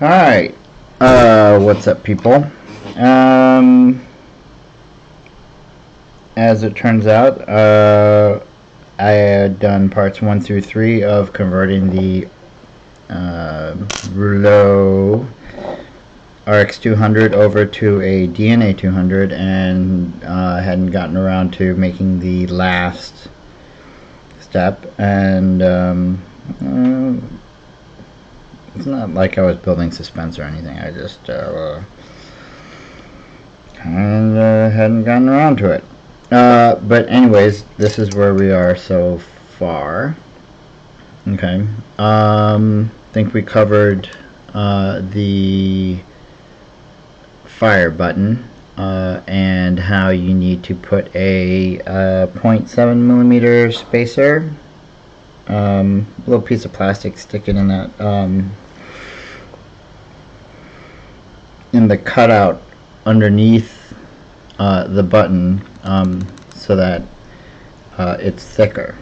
Alright, what's up, people? As it turns out, I had done parts 1 through 3 of converting the Rouleau RX200 over to a DNA 200, and hadn't gotten around to making the last step. And it's not like I was building suspense or anything. I just hadn't gotten around to it. But anyways, this is where we are so far. Okay. I think we covered the fire button and how you need to put a 0.7 millimeter spacer, little piece of plastic, stick it in that in the cutout underneath the button, so that it's thicker.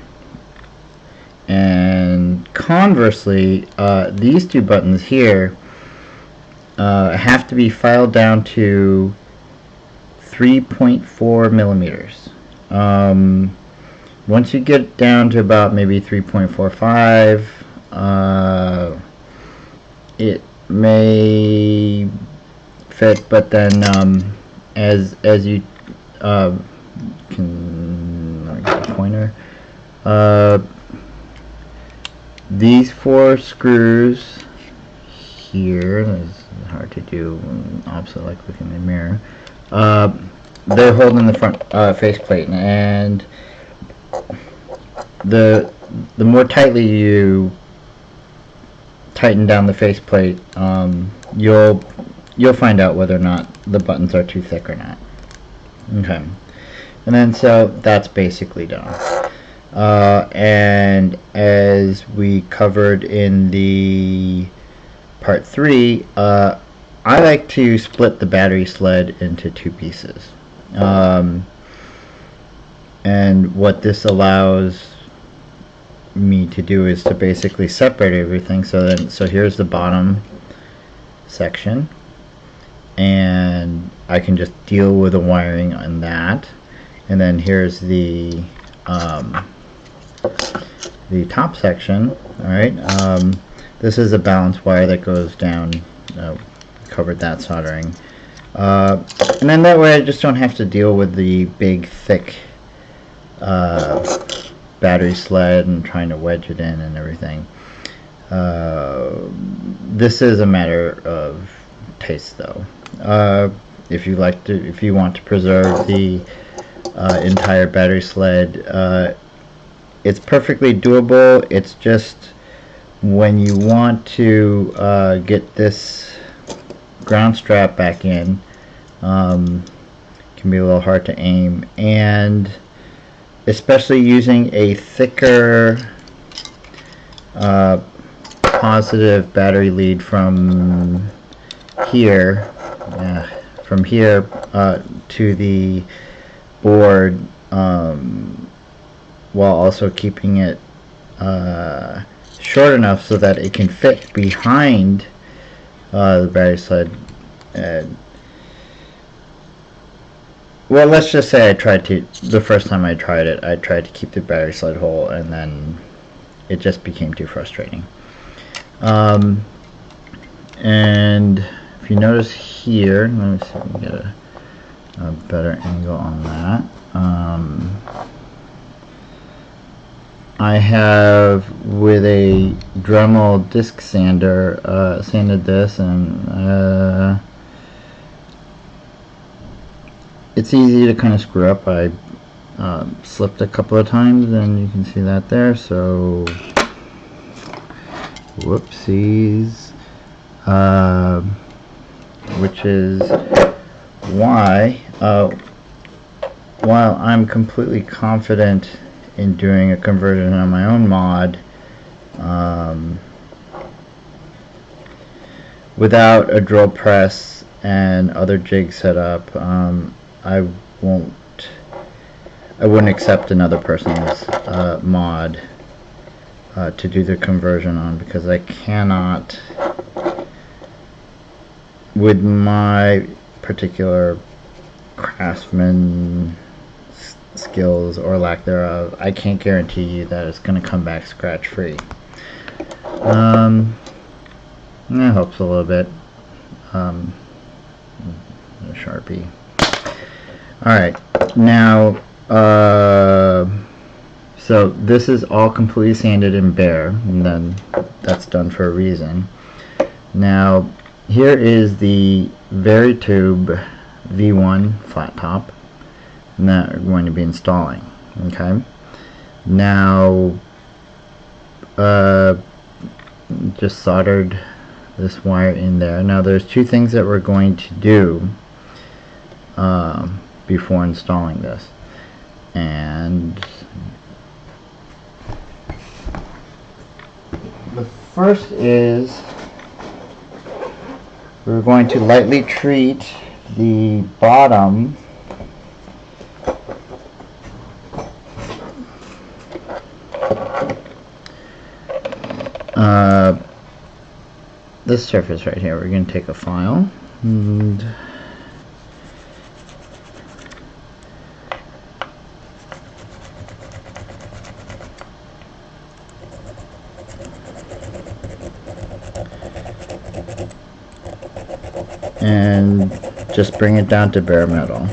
And conversely, these two buttons here have to be filed down to 3.4 millimeters. Once you get down to about maybe 3.45, it may fit, but then as you can, let me get a pointer. These 4 screws here, it's hard to do opposite like looking in the mirror, they're holding the front faceplate, and the more tightly you tighten down the faceplate, you'll find out whether or not the buttons are too thick or not. Okay, and then so that's basically done. And as we covered in the part 3, I like to split the battery sled into 2 pieces. And what this allows me to do is to basically separate everything. So here's the bottom section, and I can just deal with the wiring on that. And then here's the top section. Alright, this is a balance wire that goes down. Covered that soldering. And then that way I just don't have to deal with the big thick battery sled and trying to wedge it in and everything. This is a matter of taste, though. If you want to preserve the entire battery sled, it's perfectly doable. It's just when you want to get this ground strap back in, can be a little hard to aim, and especially using a thicker positive battery lead from here to the board, while also keeping it short enough so that it can fit behind the battery sled. Well, let's just say the first time I tried it, I tried to keep the battery sled whole, and then it just became too frustrating. And if you notice here, let me see if we can get a better angle on that. I have, with a Dremel disc sander, sanded this, and it's easy to kind of screw up. I slipped a couple of times, and you can see that there, so whoopsies. Which is why, while I'm completely confident in doing a conversion on my own mod, without a drill press and other jigs set up, I wouldn't accept another person's mod to do the conversion on, because I cannot with my particular craftsman skills or lack thereof, I can't guarantee you that it's going to come back scratch free. That helps a little bit. A Sharpie. Alright, now so this is all completely sanded and bare, and then that's done for a reason. Now here is the Veritube V1 flat top that we're going to be installing. Okay, now just soldered this wire in there. Now there's two things that we're going to do before installing this, and the first is we're going to lightly treat the bottom this surface right here. We're going to take a file and just bring it down to bare metal.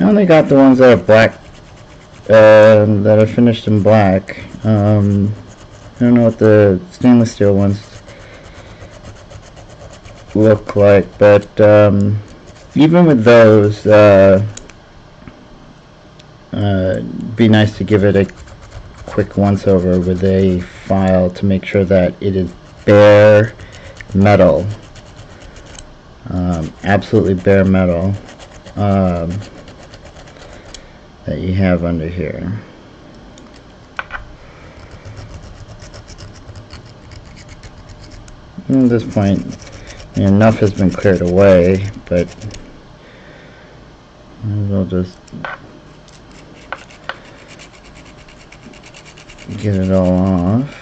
I only got the ones that are black, that are finished in black. I don't know what the stainless steel ones look like, but even with those, be nice to give it a quick once over with a file to make sure that it is bare metal, absolutely bare metal. That you have under here. At this point, enough has been cleared away, but we'll just get it all off.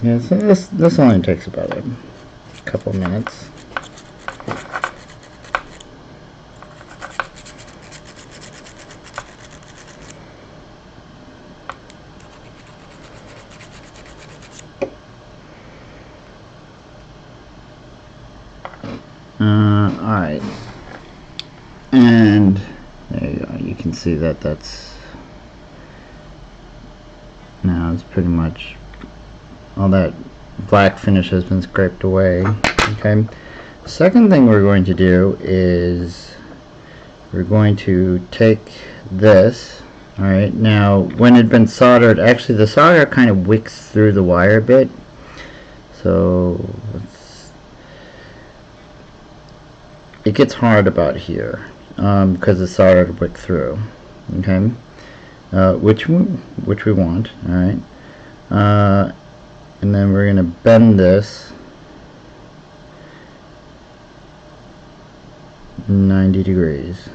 Yeah, so this only takes about a couple minutes. Alright, and there you go. You can see that that's now it's pretty much all that black finish has been scraped away. Okay, second thing we're going to do is we're going to take this. Alright, now when it had been soldered, actually the solder kind of wicks through the wire a bit, so it gets hard about here because the solder wick through. Okay, which we want. Alright, and then we're going to bend this 90 degrees.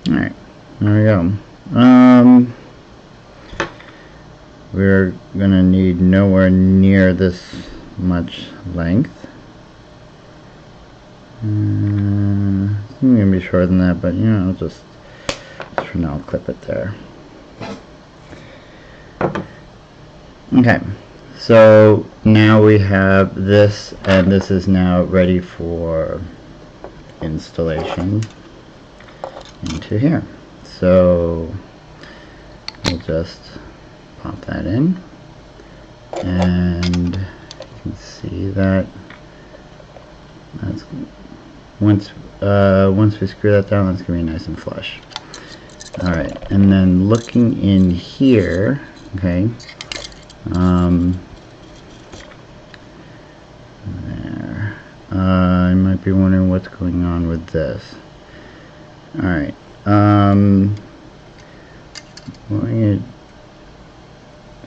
Alright, there we go. We're going to need nowhere near this much length. I'm going to be shorter than that, but just for now I'll clip it there. Okay, so now we have this, and this is now ready for installation into here. So we'll just pop that in, and you can see that that's once we screw that down, that's gonna be nice and flush. All right, and then looking in here, okay. There. I might be wondering what's going on with this. All right. Well, I'm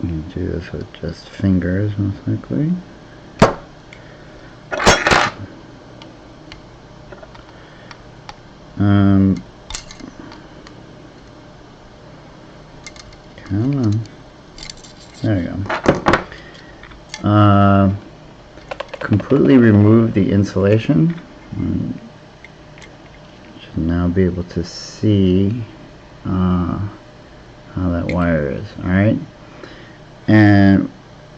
gonna do this with just fingers, most likely. Come on. There we go. Completely remove the insulation. Should now be able to see how that wire is. Alright, and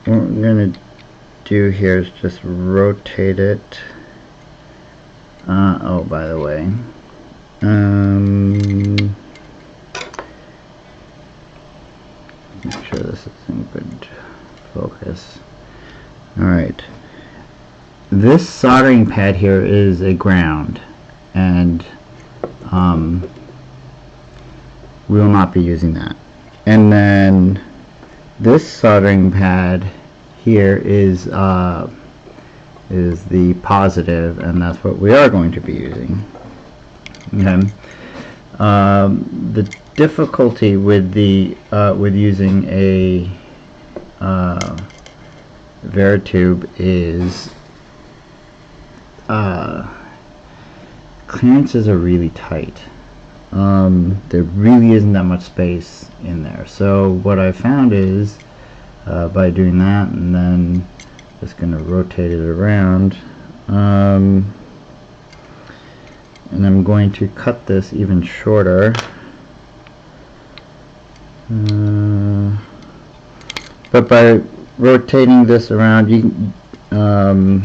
what we're going to do here is just rotate it. Oh, by the way, make sure this is in good focus. Alright, this soldering pad here is a ground, and we will not be using that. And then this soldering pad here is the positive, and that's what we are going to be using. Okay. The difficulty with the with using a Veritube is clearances are really tight. There really isn't that much space in there. So what I found is by doing that, and then just going to rotate it around, and I'm going to cut this even shorter. But by rotating this around, you can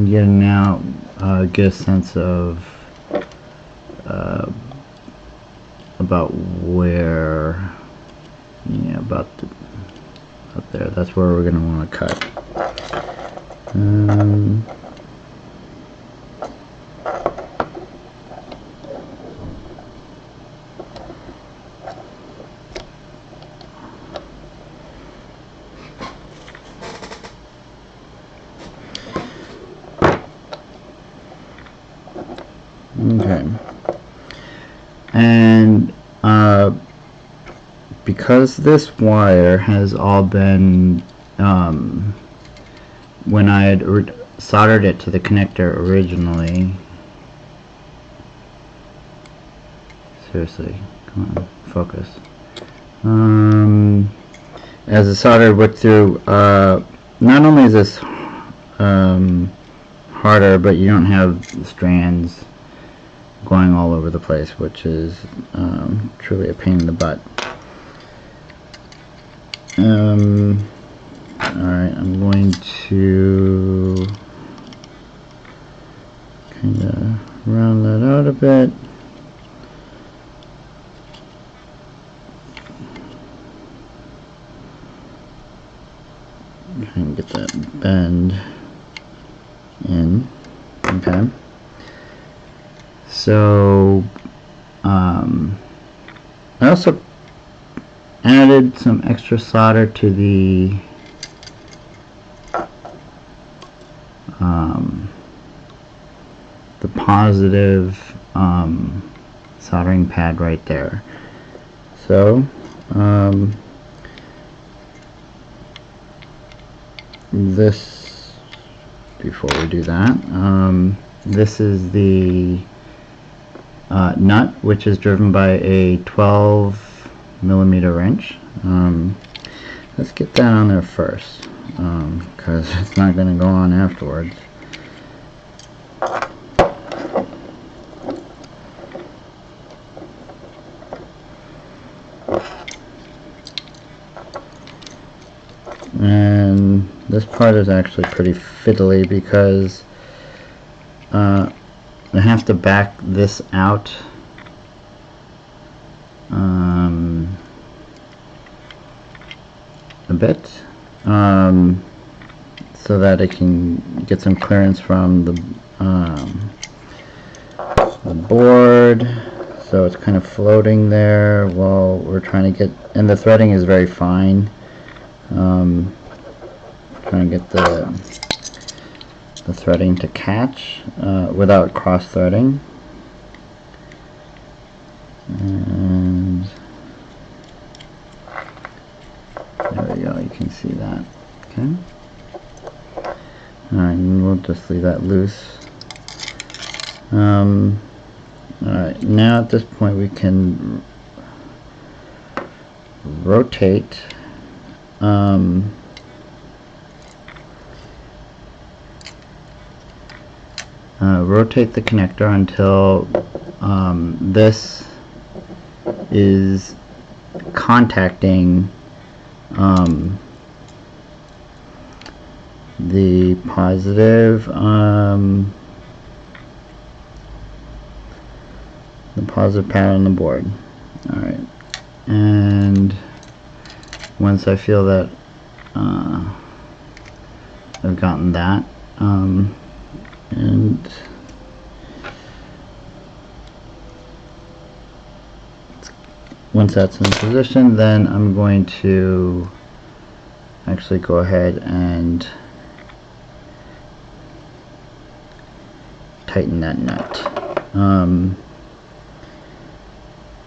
get a sense of about where, about up there. That's where we're going to want to cut. Okay, and because this wire has all been, when I had soldered it to the connector originally, seriously, come on, focus. As the solder went through, not only is this harder, but you don't have strands going all over the place, which is truly a pain in the butt. Alright, I'm going to kind of round that out a bit. Try and get that bend in. Okay. So I also added some extra solder to the positive soldering pad right there. So this, before we do that, this is the nut, which is driven by a 12mm wrench. Let's get that on there first, because it's not going to go on afterwards. And this part is actually pretty fiddly because I have to back this out a bit so that it can get some clearance from the board, so it's kind of floating there while we're trying to get, and the threading is very fine. Trying to get the threading to catch without cross threading. And there we go, you can see that. Okay. Alright, and we'll just leave that loose. Alright, now at this point we can rotate rotate the connector until this is contacting the positive pad on the board. Alright, and once I feel that I've gotten that, and once that's in position, then I'm going to actually go ahead and tighten that nut.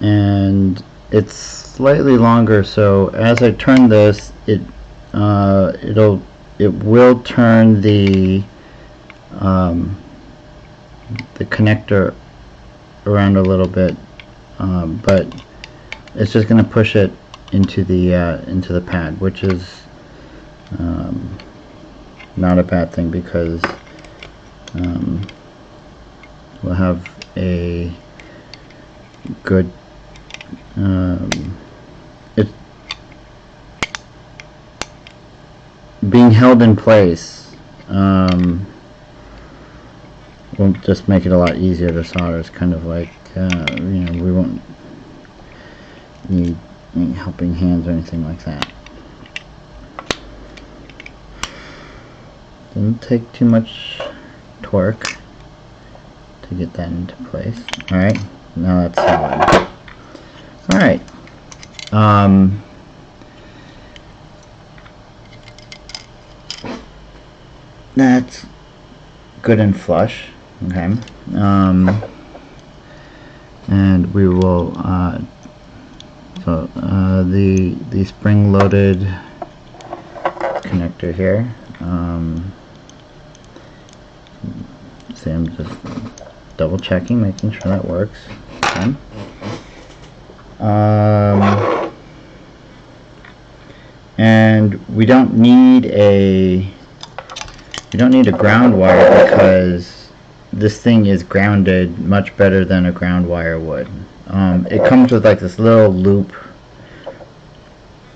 And it's slightly longer, so as I turn this, it will turn the connector around a little bit, but it's just going to push it into the pad, which is not a bad thing, because we'll have a good it's being held in place will just make it a lot easier to solder. It's kind of like we won't need any helping hands or anything like that. Doesn't take too much torque to get that into place. Alright, now that's solid. Alright. That's good and flush. Okay. And we will the spring loaded connector here. See, I'm just double checking, making sure that works. Okay. And we don't need a ground wire, because this thing is grounded much better than a ground wire would. It comes with like this little loop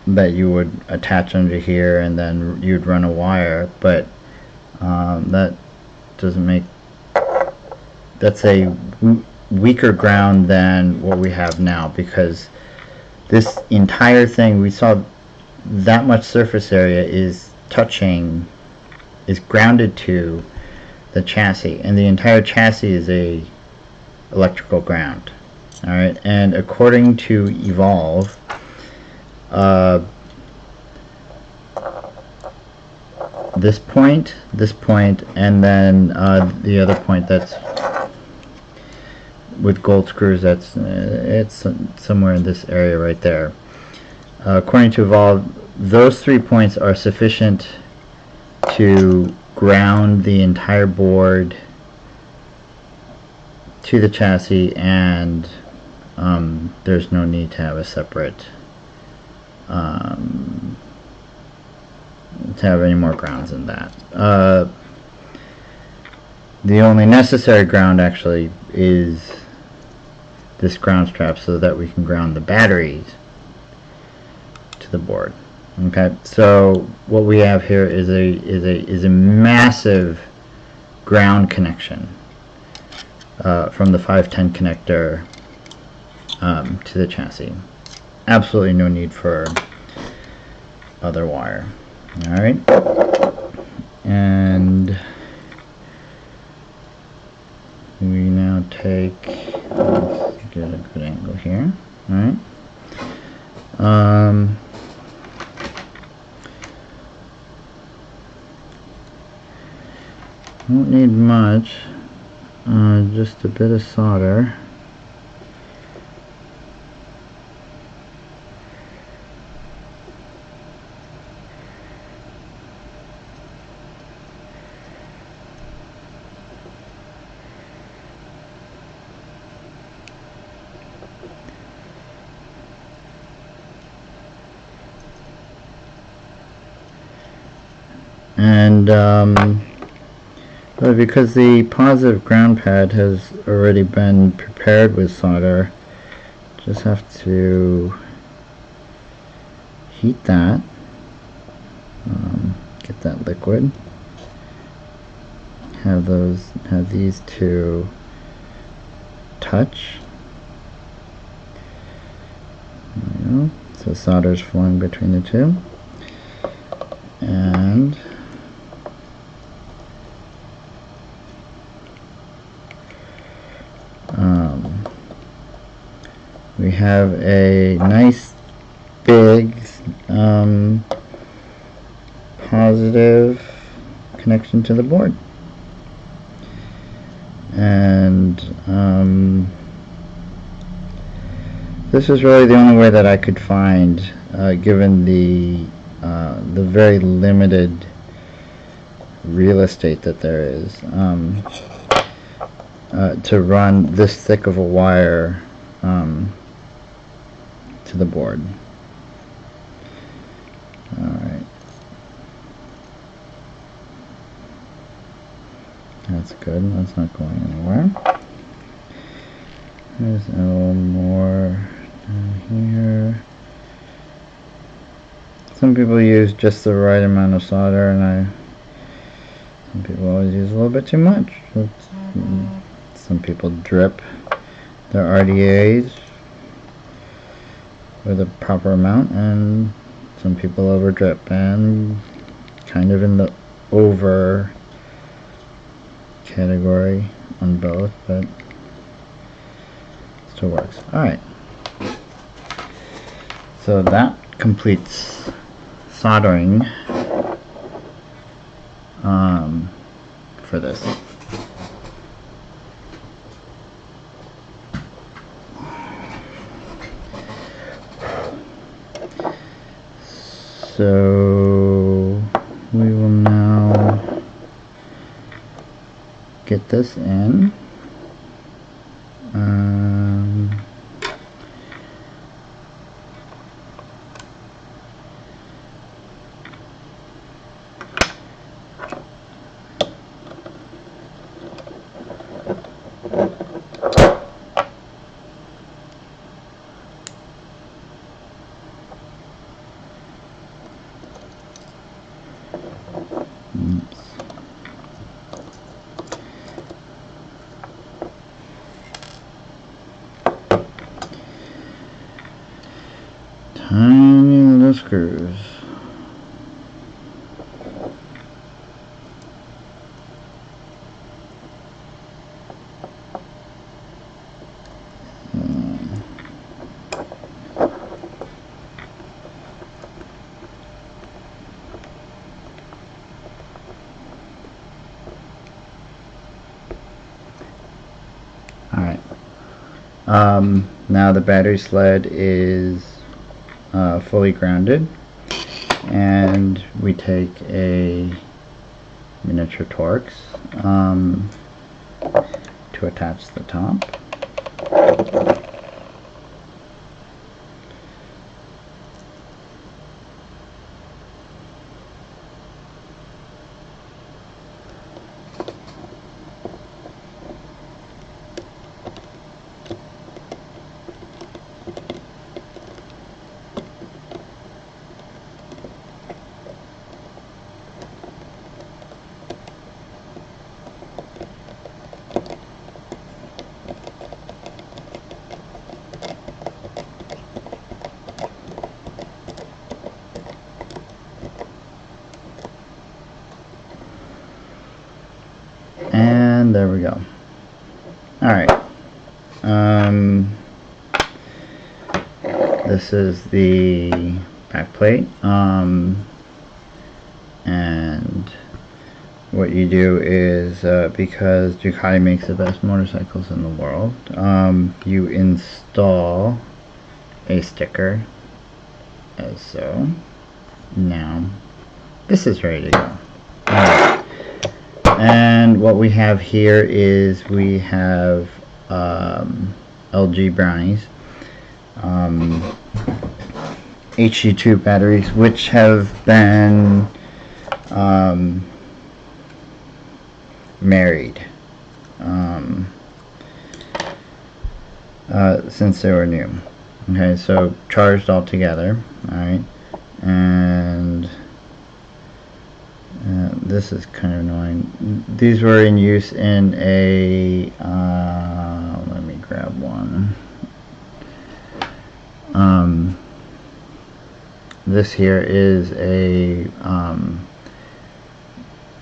that you would attach under here, and then you'd run a wire, but that doesn't make, that's a weaker ground than what we have now, because this entire thing, we saw that much surface area is grounded to the chassis, and the entire chassis is a electrical ground. Alright, and according to Evolve, this point, and then the other point that's with gold screws, that's it's somewhere in this area right there. According to Evolve, those 3 points are sufficient to ground the entire board to the chassis, and there's no need to have a separate to have any more grounds than that. The only necessary ground actually is this ground strap, so that we can ground the batteries to the board. Okay, so what we have here is a massive ground connection from the 510 connector to the chassis. Absolutely no need for other wire. All right, and we now take, let's get a good angle here. All right. Don't need much, just a bit of solder. And but because the positive ground pad has already been prepared with solder, just have to heat that, get that liquid, have these two touch. There we go. So solder's flowing between the two, and we have a nice big positive connection to the board, and this is really the only way that I could find, given the very limited real estate that there is, to run this thick of a wire to the board. Alright. That's good. That's not going anywhere. There's a little more down here. Some people use just the right amount of solder, and some people always use a little bit too much. Some people drip their RDAs with a proper amount, and some people over drip, and kind of in the over category on both, but still works. Alright, so that completes soldering for this. So we will now get this in. Tiny little screws. Alright. Now the battery sled is fully grounded, and we take a miniature Torx to attach the top. there we go. Alright. This is the back plate. And what you do is, because Ducati makes the best motorcycles in the world, you install a sticker as so. Now this is ready to go. Alright. And what we have here is we have LG brownies, HG2 batteries, which have been married since they were new. Okay, so charged all together. Alright, and this is kind of annoying. These were in use in a let me grab one. This here is a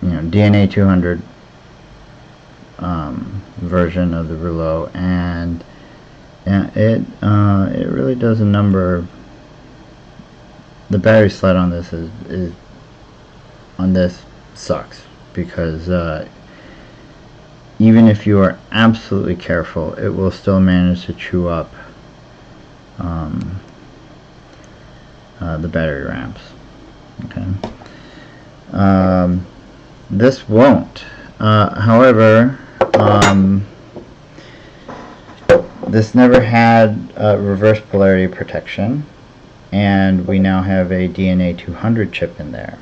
DNA 200 version of the rouleau, and it really does a number. The battery sled on this is on this sucks, because even if you are absolutely careful, it will still manage to chew up the battery ramps. Okay. This won't. However, this never had reverse polarity protection, and we now have a DNA 200 chip in there.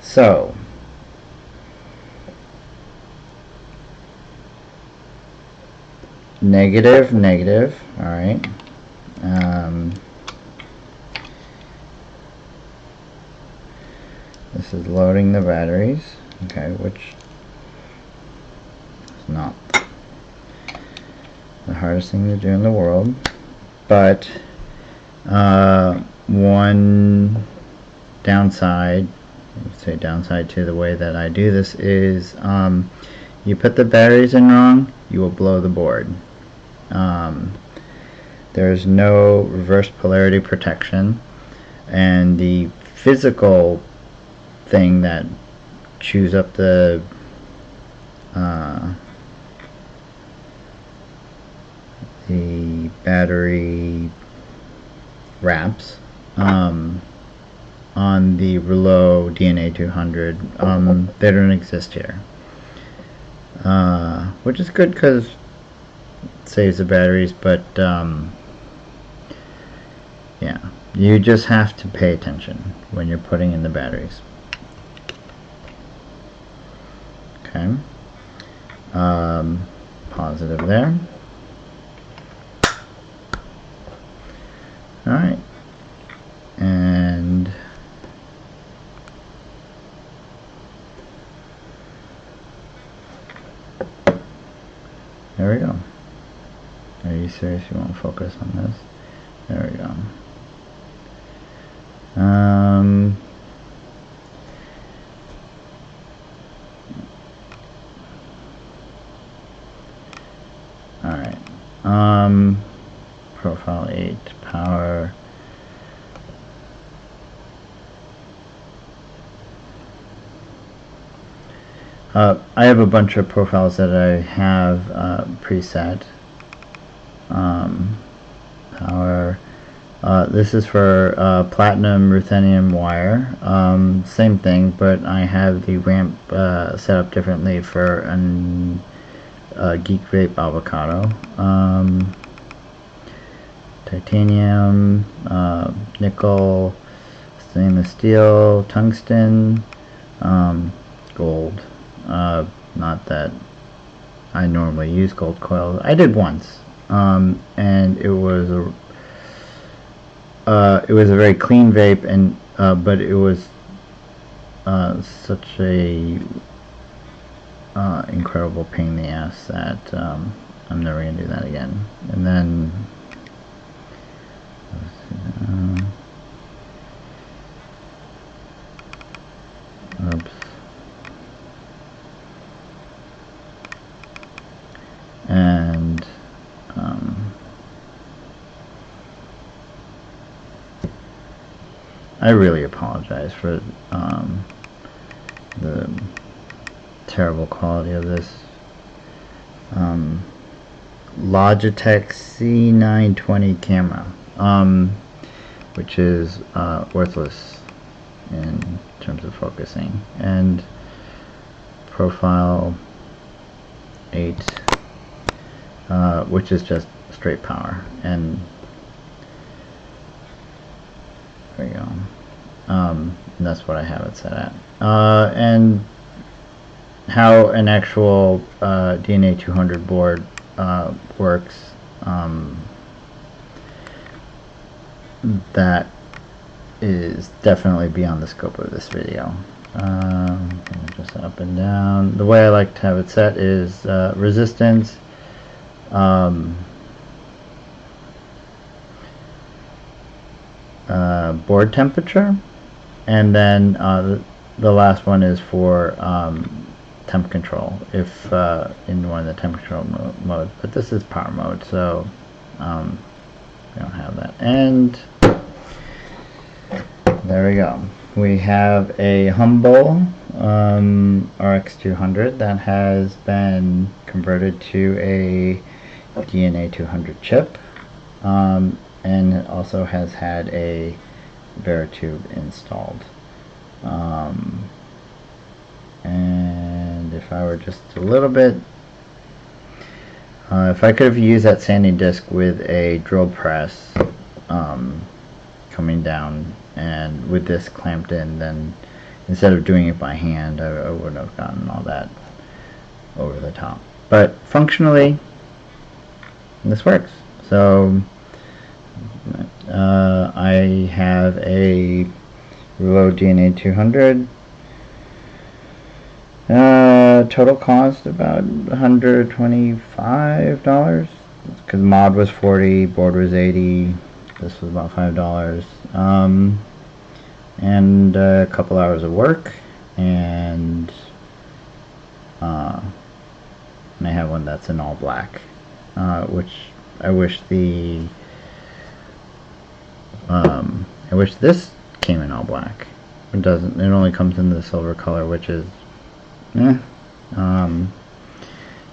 So negative, alright. This is loading the batteries, okay, which is not the hardest thing to do in the world, but one downside, say downside to the way that I do this is, you put the batteries in wrong, you will blow the board. There's no reverse polarity protection, and the physical thing that chews up the battery wraps on the rouleau DNA 200, they don't exist here, which is good because it saves the batteries, but yeah, you just have to pay attention when you're putting in the batteries. Okay, positive there. Alright, and there we go. Are you serious? You won't focus on this? There we go. Alright. Profile 8, power. I have a bunch of profiles that I have preset. Power. This is for platinum ruthenium wire. Same thing, but I have the ramp set up differently for an Geek Vape avocado. Titanium, nickel, stainless steel, tungsten, gold. Not that I normally use gold coils. I did once, and it was a very clean vape, and but it was such a incredible pain in the ass that I'm never gonna do that again. And then oops. I really apologize for the terrible quality of this Logitech C920 camera, which is worthless in terms of focusing, and profile 8, which is just straight power, and there you go. And that's what I have it set at. And how an actual DNA 200 board works, that is definitely beyond the scope of this video. Just up and down. The way I like to have it set is resistance, board temperature, and then the last one is for temp control, if in one of the temp control modes, but this is power mode, so we don't have that. And there we go. We have a humble RX200 that has been converted to a DNA 200 chip, and it also has had a Veritube installed. And if I were just a little bit, if I could have used that sanding disc with a drill press coming down and with this clamped in, then instead of doing it by hand, I wouldn't have gotten all that over the top. But functionally, this works. So I have a Rouleau DNA 200. Total cost about $125, because mod was $40, board was $80, this was about $5, and a couple hours of work, and I have one that's in all black, which I wish this came in all black. It doesn't. It only comes in the silver color, which is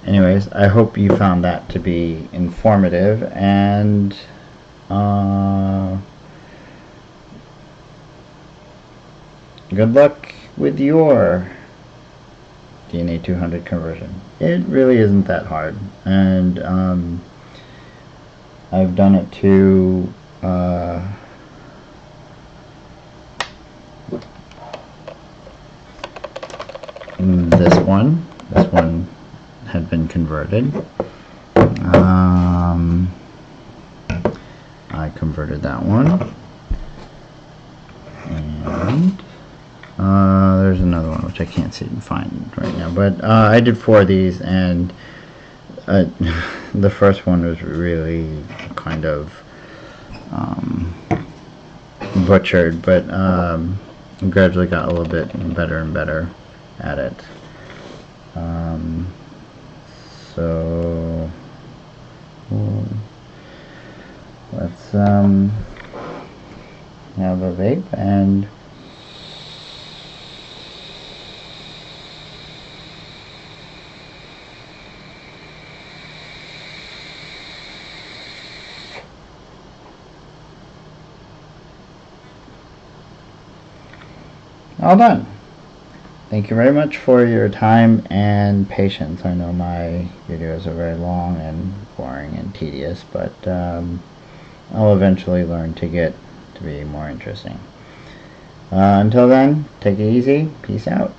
anyways, I hope you found that to be informative, and good luck with your DNA 200 conversion. It really isn't that hard, and I've done it to this one had been converted. I converted that one, and there's another one which I can't see and find right now, but I did 4 of these, and the first one was really kind of butchered, but gradually got a little bit better and better at it. So let's have a vape and all done. Thank you very much for your time and patience. I know my videos are very long and boring and tedious, but I'll eventually learn to get to be more interesting. Until then, take it easy. Peace out.